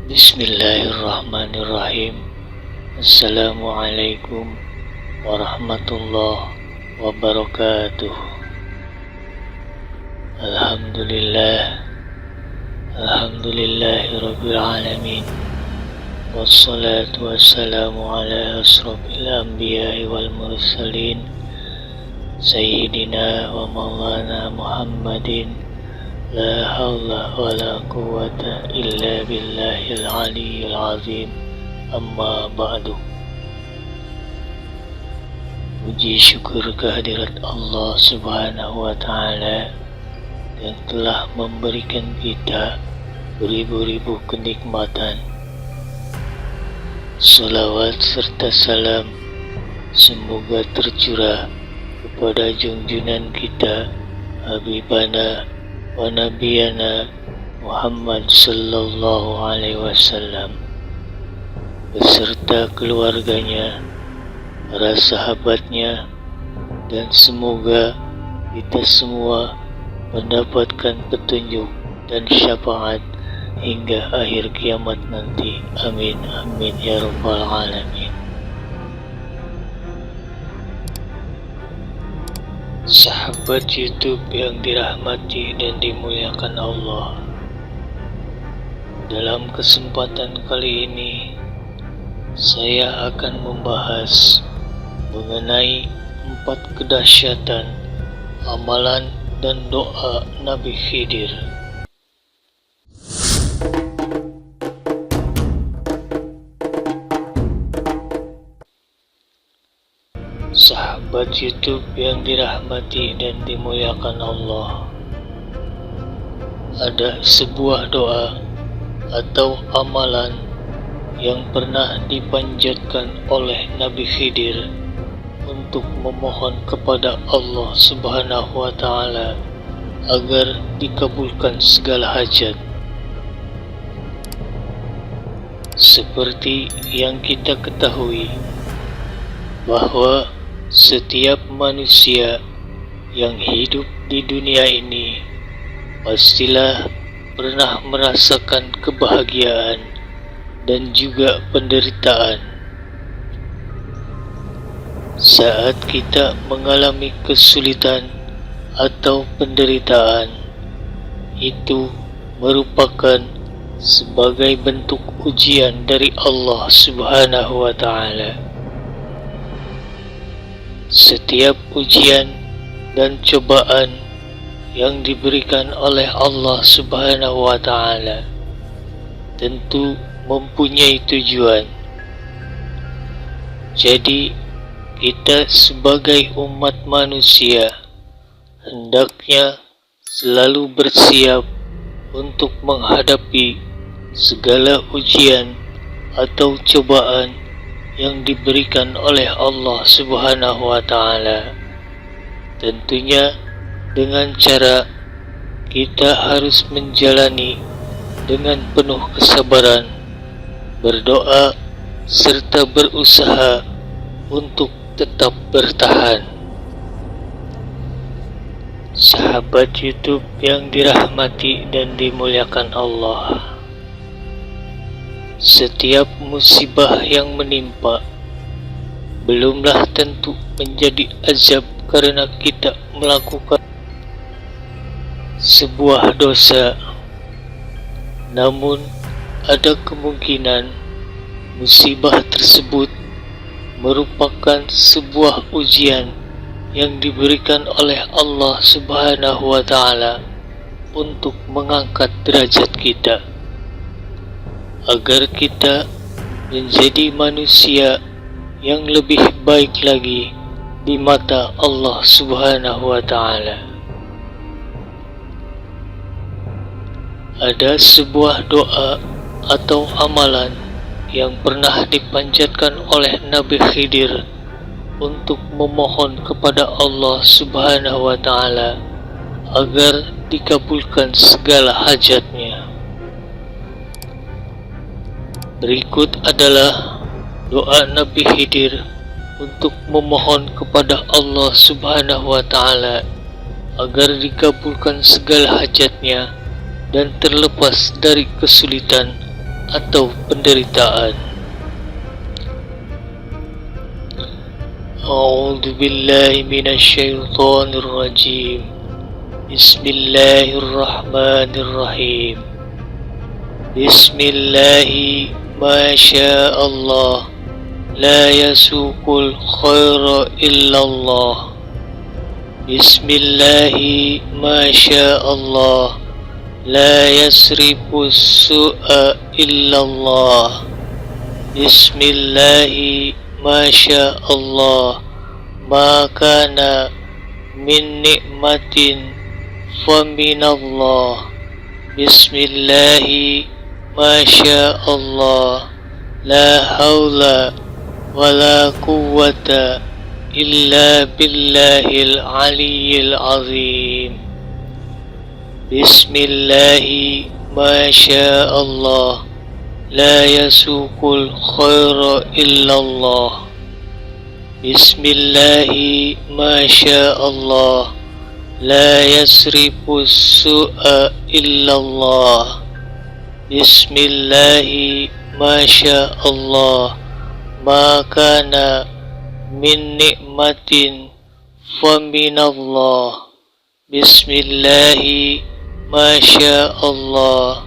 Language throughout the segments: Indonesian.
Bismillahirrahmanirrahim. Assalamualaikum warahmatullahi wabarakatuh. Alhamdulillahirabbil alamin. Wassalatu wassalamu ala asrofil anbiya'i wal mursalin Sayyidina wa maulana Muhammadin. La hawla wa la quwwata illa billahil aliyyil azim. Amma ba'du. Puji syukur kehadirat Allah subhanahu wa ta'ala yang telah memberikan kita beribu-ribu kenikmatan. Salawat serta salam semoga tercurah kepada junjungan kita, Habibana wa Nabiyana Muhammad sallallahu alaihi wasallam beserta keluarganya, para sahabatnya, dan semoga kita semua mendapatkan petunjuk dan syafaat hingga akhir kiamat nanti. Amin amin ya rabbal alamin. Sahabat YouTube yang dirahmati dan dimuliakan Allah, dalam kesempatan kali ini saya akan membahas mengenai 4 kedahsyatan amalan dan doa Nabi Khidir. Sahabat YouTube yang dirahmati dan dimuliakan Allah, ada sebuah doa atau amalan yang pernah dipanjatkan oleh Nabi Khidir untuk memohon kepada Allah subhanahu wa ta'ala agar dikabulkan segala hajat. Seperti yang kita ketahui bahwa setiap manusia yang hidup di dunia ini pastilah pernah merasakan kebahagiaan dan juga penderitaan. Saat kita mengalami kesulitan atau penderitaan, itu merupakan sebagai bentuk ujian dari Allah subhanahu wa ta'ala. Setiap ujian dan cobaan yang diberikan oleh Allah subhanahu wa ta'ala tentu mempunyai tujuan. Jadi kita sebagai umat manusia hendaknya selalu bersiap untuk menghadapi segala ujian atau cobaan yang diberikan oleh Allah subhanahu wa ta'ala. Tentunya dengan cara kita harus menjalani dengan penuh kesabaran, berdoa, serta berusaha untuk tetap bertahan. Sahabat YouTube yang dirahmati dan dimuliakan Allah, setiap musibah yang menimpa belumlah tentu menjadi azab karena kita melakukan sebuah dosa, namun ada kemungkinan musibah tersebut merupakan sebuah ujian yang diberikan oleh Allah subhanahu wa ta'ala untuk mengangkat derajat kita, agar kita menjadi manusia yang lebih baik lagi di mata Allah subhanahu wa ta'ala. Ada sebuah doa atau amalan yang pernah dipanjatkan oleh Nabi Khidir untuk memohon kepada Allah subhanahu wa ta'ala agar dikabulkan segala hajatnya. Berikut adalah doa Nabi Khidir untuk memohon kepada Allah subhanahu wa ta'ala agar dikabulkan segala hajatnya dan terlepas dari kesulitan atau penderitaan. A'udzu billahi minasyaitonir rajim. Bismillahirrahmanirrahim. Bismillahi ma syaa Allah, la yasuqul khaira illallah. Bismillahi ma syaa Allah, la yasrifu su'a illallah. Bismillahi ma syaa Allah, ma kana min ni'matin fa minallah. Bismillahi ma syaa Allah, la haula wa la quwwata illa billahil aliyyil azim. Bismillahi ma syaa Allah, la yasuqul khaira illallah. Bismillahi ma syaa Allah, la yasrifu su'a illallah. Bismillahi ma syaa Allah, ma kana min ni'matin fa minallah. Bismillahi ma syaa Allah,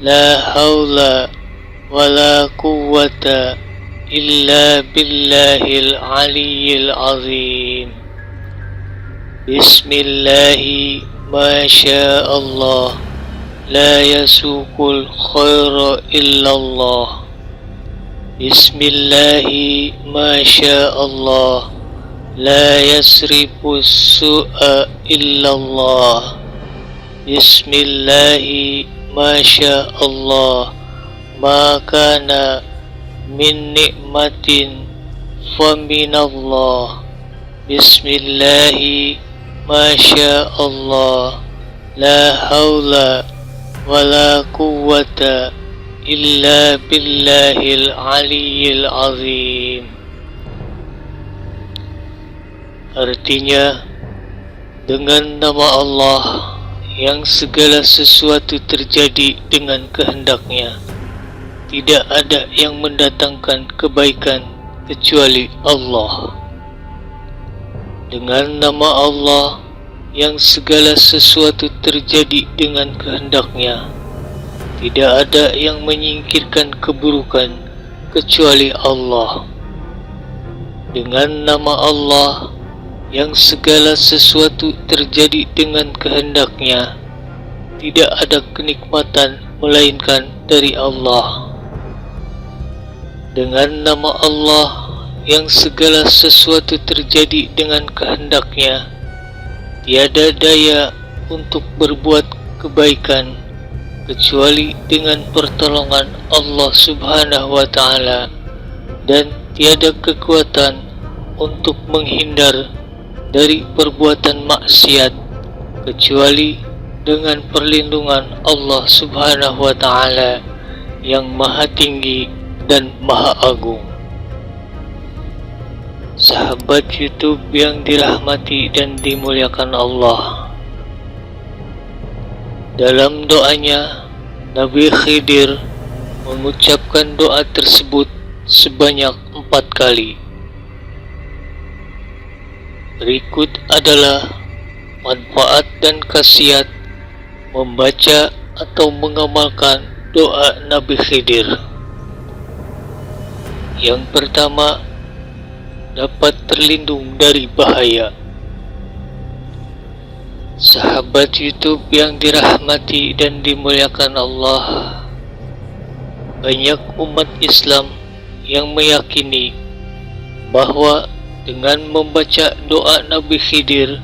la haula wa la quwwata illa billahil aliyyil azim. Bismillahi ma syaa Allah, la yasuqul khaira illallah. Bismillahi ma syaa Allah, la yasrifu su'a illallah. Bismillahi ma syaa Allah, ma kana min ni'matin fa minallah. Bismillahi ma syaa Allah, la haula wa la quwwata illa billahil aliyyil azim. Artinya, dengan nama Allah yang segala sesuatu terjadi dengan kehendaknya. Tidak ada yang mendatangkan kebaikan kecuali Allah. Dengan nama Allah yang segala sesuatu terjadi dengan kehendaknya. Tidak ada yang menyingkirkan keburukan kecuali Allah. Dengan nama Allah yang segala sesuatu terjadi dengan kehendaknya. Tidak ada kenikmatan melainkan dari Allah. Dengan nama Allah yang segala sesuatu terjadi dengan kehendaknya. Tiada daya untuk berbuat kebaikan kecuali dengan pertolongan Allah Subhanahu wa Ta'ala, dan tiada kekuatan untuk menghindar dari perbuatan maksiat kecuali dengan perlindungan Allah Subhanahu wa Ta'ala yang Maha Tinggi dan Maha Agung. Sahabat YouTube yang dirahmati dan dimuliakan Allah, dalam doanya Nabi Khidir mengucapkan doa tersebut sebanyak 4 kali. Berikut adalah manfaat dan khasiat membaca atau mengamalkan doa Nabi Khidir. Yang pertama, dapat terlindung dari bahaya. Sahabat YouTube yang dirahmati dan dimuliakan Allah, banyak umat Islam yang meyakini bahwa dengan membaca doa Nabi Khidir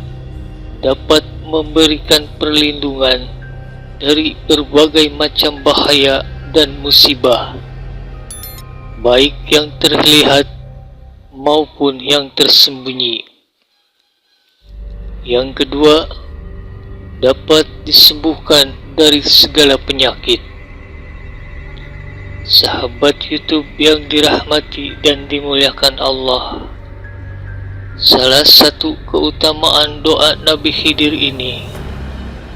dapat memberikan perlindungan dari berbagai macam bahaya dan musibah, baik yang terlihat maupun yang tersembunyi. Yang kedua, dapat disembuhkan dari segala penyakit. Sahabat YouTube yang dirahmati dan dimuliakan Allah, salah satu keutamaan doa Nabi Khidir ini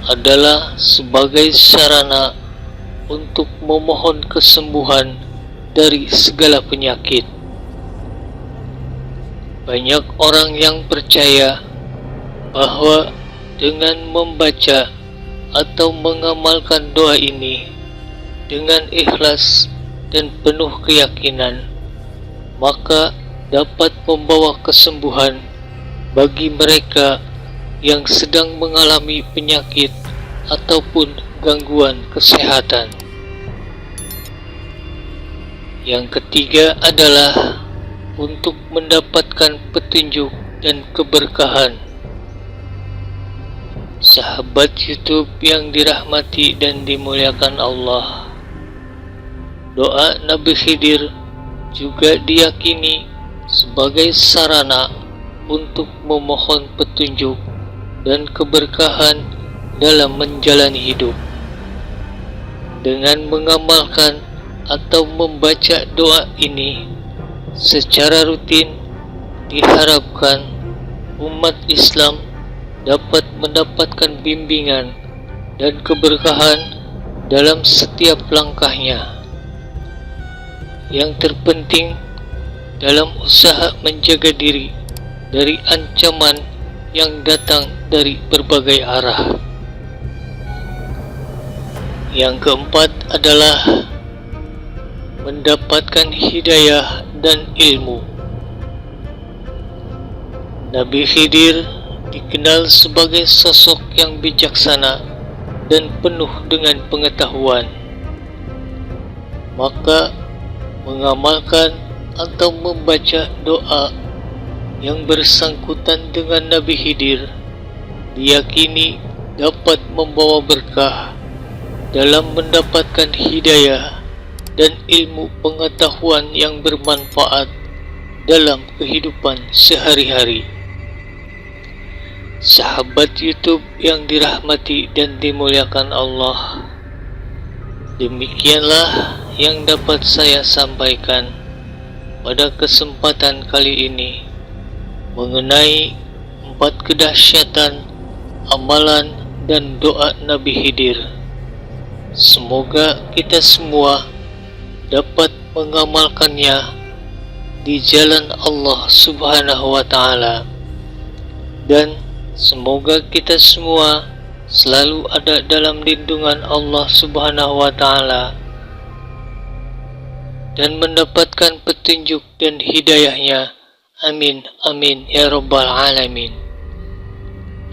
adalah sebagai sarana untuk memohon kesembuhan dari segala penyakit. Banyak orang yang percaya bahwa dengan membaca atau mengamalkan doa ini dengan ikhlas dan penuh keyakinan, maka dapat membawa kesembuhan bagi mereka yang sedang mengalami penyakit ataupun gangguan kesehatan. Yang ketiga adalah untuk mendapatkan petunjuk dan keberkahan. Sahabat YouTube yang dirahmati dan dimuliakan Allah, doa Nabi Khidir juga diyakini sebagai sarana untuk memohon petunjuk dan keberkahan dalam menjalani hidup. Dengan mengamalkan atau membaca doa ini secara rutin, diharapkan umat Islam dapat mendapatkan bimbingan dan keberkahan dalam setiap langkahnya. Yang terpenting dalam usaha menjaga diri dari ancaman yang datang dari berbagai arah. Yang keempat adalah mendapatkan hidayah dan ilmu. Nabi Khidir dikenal sebagai sosok yang bijaksana dan penuh dengan pengetahuan. Maka mengamalkan atau membaca doa yang bersangkutan dengan Nabi Khidir diyakini dapat membawa berkah dalam mendapatkan hidayah dan ilmu pengetahuan yang bermanfaat dalam kehidupan sehari-hari. Sahabat YouTube yang dirahmati dan dimuliakan Allah, demikianlah yang dapat saya sampaikan pada kesempatan kali ini mengenai 4 kedahsyatan amalan dan doa Nabi Khidir. Semoga kita semua dapat mengamalkannya di jalan Allah Subhanahu wa Ta'ala, dan semoga kita semua selalu ada dalam lindungan Allah Subhanahu wa Ta'ala dan mendapatkan petunjuk dan hidayahnya. Amin amin ya rabbal alamin.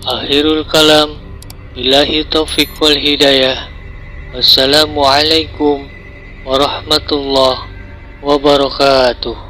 Akhirul kalam, billahi taufiq wal hidayah. Wassalamualaikum warahmatullahi wabarakatuh.